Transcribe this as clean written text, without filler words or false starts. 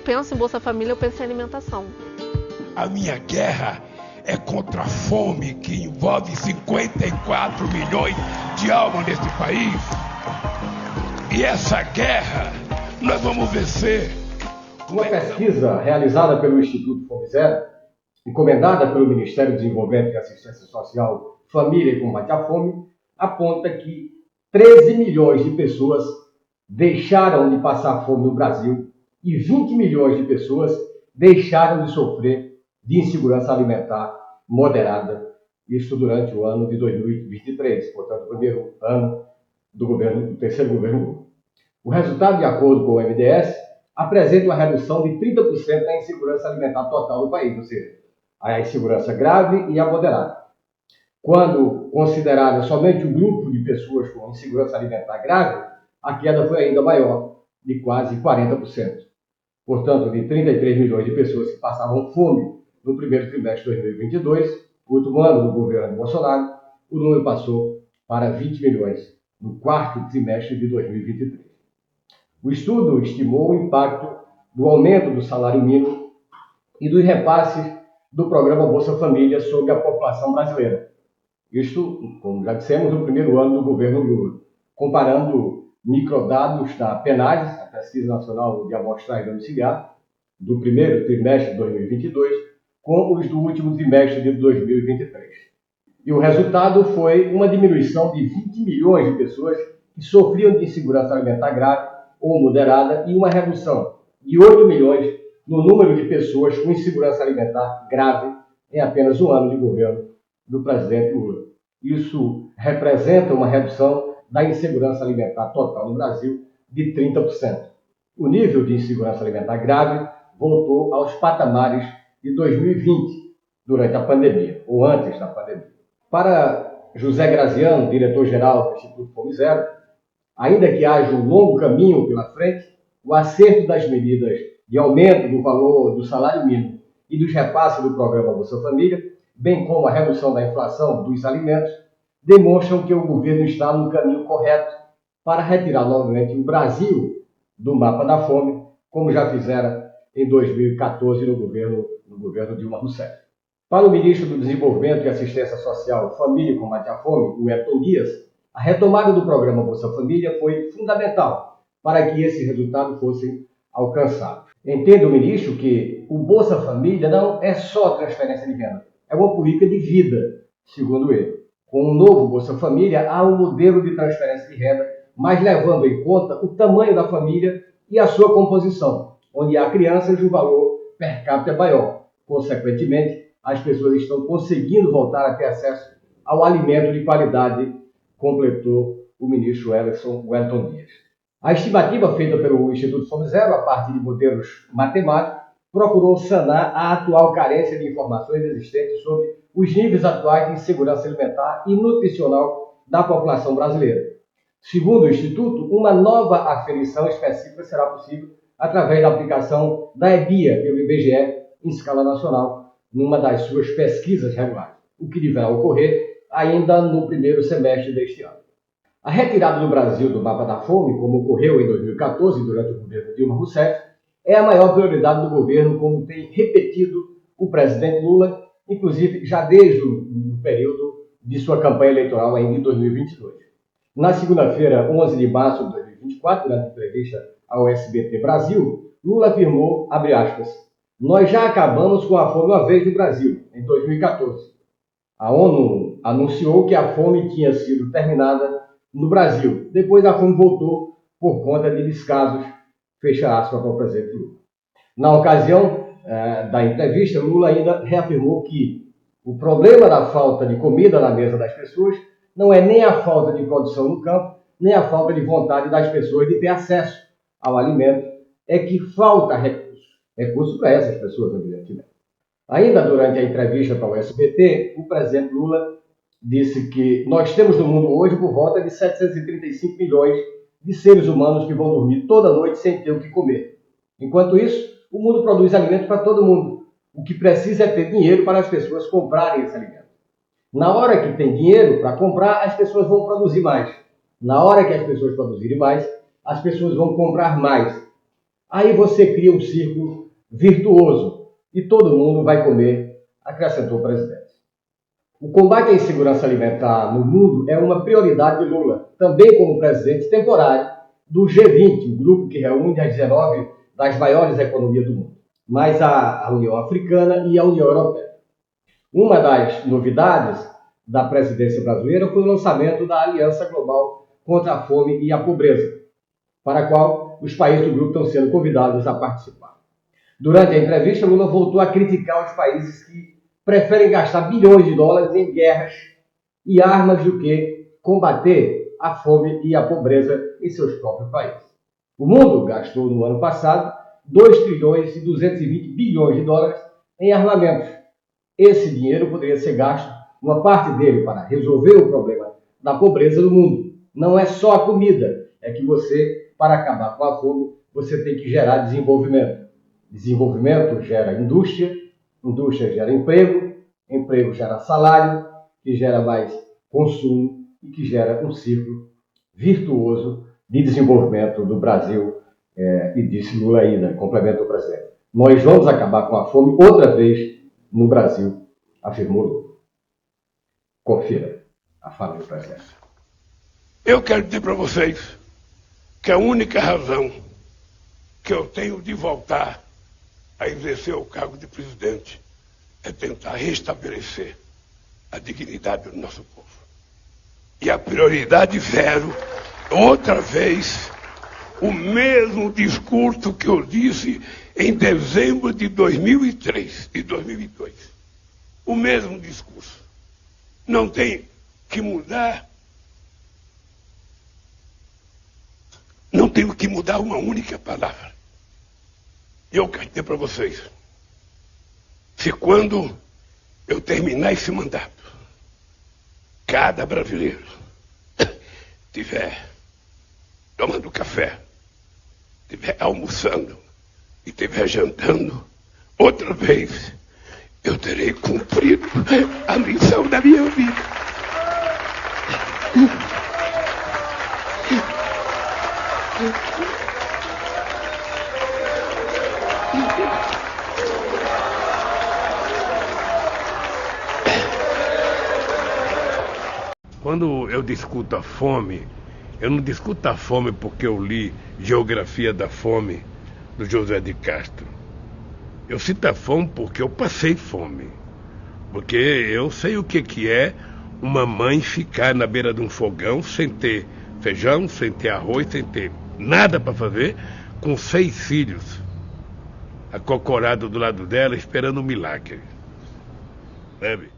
penso em Bolsa Família, eu penso em alimentação. A minha guerra é contra a fome que envolve 54 milhões de almas nesse país. E essa guerra nós vamos vencer. Uma pesquisa realizada pelo Instituto Fome Zero, encomendada pelo Ministério do Desenvolvimento e Assistência Social, Família e Combate à Fome, aponta que 13 milhões de pessoas deixaram de passar fome no Brasil e 20 milhões de pessoas deixaram de sofrer de insegurança alimentar moderada, isso durante o ano de 2023, portanto, o primeiro ano do terceiro governo Lula. O resultado, de acordo com o MDS, apresenta uma redução de 30% da insegurança alimentar total do país, ou seja, a insegurança grave e a moderada. Quando considerada somente o grupo de pessoas com insegurança alimentar grave, a queda foi ainda maior, de quase 40%. Portanto, de 33 milhões de pessoas que passavam fome no primeiro trimestre de 2022, último ano do governo Bolsonaro, o número passou para 20 milhões no quarto trimestre de 2023. O estudo estimou o impacto do aumento do salário mínimo e dos repasses do programa Bolsa Família sobre a população brasileira. Isto, como já dissemos, no primeiro ano do governo Lula, comparando microdados da PNAD, a Pesquisa Nacional de Amostragem Domiciliar, do primeiro trimestre de 2022, com os do último trimestre de 2023. E o resultado foi uma diminuição de 20 milhões de pessoas que sofriam de insegurança alimentar grave ou moderada e uma redução de 8 milhões no número de pessoas com insegurança alimentar grave em apenas um ano de governo do presidente Lula. Isso representa uma redução da insegurança alimentar total no Brasil de 30%. O nível de insegurança alimentar grave voltou aos patamares de 2020, durante a pandemia, ou antes da pandemia. Para José Graziano, diretor-geral do Instituto Fome Zero, ainda que haja um longo caminho pela frente, o acerto das medidas de aumento do valor do salário mínimo e dos repasses do programa Bolsa Família, bem como a redução da inflação dos alimentos, demonstram que o governo está no caminho correto para retirar novamente o Brasil do mapa da fome, como já fizera em 2014 no governo Dilma Rousseff. Para o ministro do Desenvolvimento e Assistência Social, Família e Combate à Fome, o Wellington Dias, a retomada do programa Bolsa Família foi fundamental para que esses resultados fossem alcançados. Entende o ministro que o Bolsa Família não é só transferência de renda, é uma política de vida, segundo ele. Com o novo Bolsa Família, há um modelo de transferência de renda, mas levando em conta o tamanho da família e a sua composição, onde há crianças, o valor per capita é maior. Consequentemente, as pessoas estão conseguindo voltar a ter acesso ao alimento de qualidade, completou o ministro Wellington Dias. A estimativa feita pelo Instituto Fome Zero, a partir de modelos matemáticos, procurou sanar a atual carência de informações existentes sobre os níveis atuais de insegurança alimentar e nutricional da população brasileira. Segundo o Instituto, uma nova aferição específica será possível através da aplicação da EBIA pelo IBGE em escala nacional, numa das suas pesquisas regulares, o que deverá ocorrer ainda no primeiro semestre deste ano. A retirada do Brasil do mapa da fome, como ocorreu em 2014 durante o governo Dilma Rousseff, é a maior prioridade do governo, como tem repetido o presidente Lula, inclusive já desde o período de sua campanha eleitoral ainda em 2022. Na segunda-feira, 11 de março de 2024, durante a entrevista ao SBT Brasil, Lula afirmou, abre aspas, nós já acabamos com a fome uma vez no Brasil, em 2014. A ONU anunciou que a fome tinha sido terminada no Brasil. Depois a fome voltou por conta de descasos, fecha aspas para o presidente Lula. Na ocasião da entrevista, Lula ainda reafirmou que o problema da falta de comida na mesa das pessoas não é nem a falta de produção no campo, nem a falta de vontade das pessoas de ter acesso ao alimento, é que falta recursos. Recursos para essas pessoas, evidentemente. Ainda durante a entrevista para o SBT, o presidente Lula disse que nós temos no mundo hoje por volta de 735 milhões de seres humanos que vão dormir toda noite sem ter o que comer. Enquanto isso, o mundo produz alimento para todo mundo. O que precisa é ter dinheiro para as pessoas comprarem esse alimento. Na hora que tem dinheiro para comprar, as pessoas vão produzir mais. Na hora que as pessoas produzirem mais, as pessoas vão comprar mais. aí você cria um círculo virtuoso e todo mundo vai comer, acrescentou o presidente. O combate à insegurança alimentar no mundo é uma prioridade de Lula, também como presidente temporário do G20, o grupo que reúne as 19 das maiores economias do mundo, mais a União Africana e a União Europeia. Uma das novidades da presidência brasileira foi o lançamento da Aliança Global contra a Fome e a Pobreza, para a qual os países do grupo estão sendo convidados a participar. Durante a entrevista, Lula voltou a criticar os países que preferem gastar bilhões de dólares em guerras e armas do que combater a fome e a pobreza em seus próprios países. O mundo gastou no ano passado 2 trilhões e 220 bilhões de dólares em armamentos. Esse dinheiro poderia ser gasto, uma parte dele, para resolver o problema da pobreza do mundo. Não é só a comida, é que você, para acabar com a fome, você tem que gerar desenvolvimento. Desenvolvimento gera indústria, indústria gera emprego, emprego gera salário, que gera mais consumo e que gera um ciclo virtuoso de desenvolvimento do Brasil. E disse Lula ainda, complementa o presidente. Nós vamos acabar com a fome outra vez no Brasil, afirmou Lula. Confira a fala do presidente. Eu quero dizer para vocês que a única razão que eu tenho de voltar a exercer o cargo de presidente é tentar restabelecer a dignidade do nosso povo. E a prioridade zero, outra vez, o mesmo discurso que eu disse em dezembro de 2003 e 2002. O mesmo discurso. Não tem que mudar. Não tenho que mudar uma única palavra. Eu quero dizer para vocês, se quando eu terminar esse mandato, cada brasileiro estiver tomando café, estiver almoçando e estiver jantando, outra vez eu terei cumprido a missão da minha vida. Quando eu discuto a fome, eu não discuto a fome porque eu li Geografia da Fome, do José de Castro. Eu cito a fome porque eu passei fome. Porque eu sei o que é uma mãe ficar na beira de um fogão sem ter feijão, sem ter arroz, sem ter nada para fazer, com 6 filhos acocorados do lado dela, esperando um milagre. Sabe?